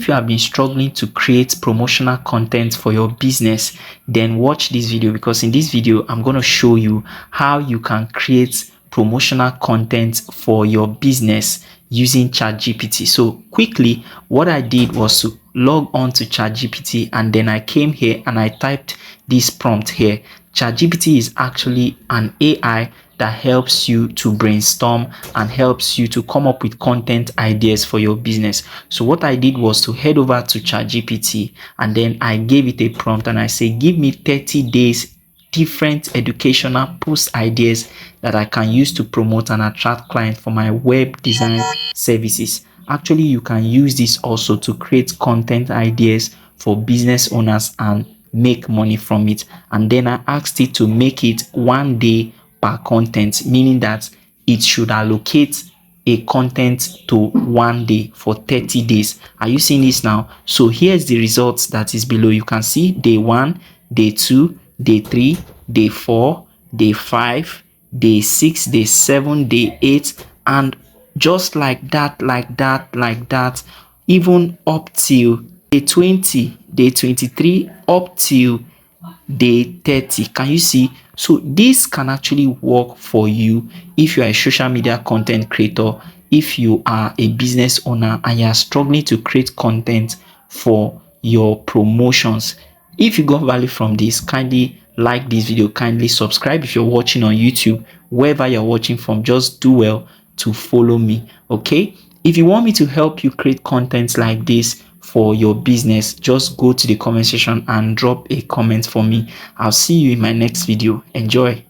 if you have been struggling to create promotional content for your business, then watch this video, because in this video I'm going to show you how you can create promotional content for your business using Chatgpt. So quickly, what I did was to log on to Chatgpt, and then I came here and I typed this prompt here. Chatgpt is actually an AI that helps you to brainstorm and helps you to come up with content ideas for your business. So what I did was to head over to Chatgpt, and then I gave it a prompt and I say, give me 30 days different educational post ideas that I can use to promote and attract clients for my web design services. Actually, you can use this also to create content ideas for business owners and make money from it. And then I asked it to make it 1 day per content, meaning that it should allocate a content to 1 day for 30 days. Are you seeing this now? So here's the results that is below. You can see day 1, day 2, day 3, day 4, day 5, day 6, day 7, day 8, and just like that, even up till day 20, day 23, up till day 30. Can you see? So this can actually work for you if you are a social media content creator, if you are a business owner and you are struggling to create content for your promotions. If you got value from this, kindly like this video, kindly subscribe if you're watching on YouTube. Wherever you're watching from, just do well to follow me. Okay, if you want me to help you create content like this for your business, just go to the comment section and drop a comment for me. I'll see you in my next video. Enjoy.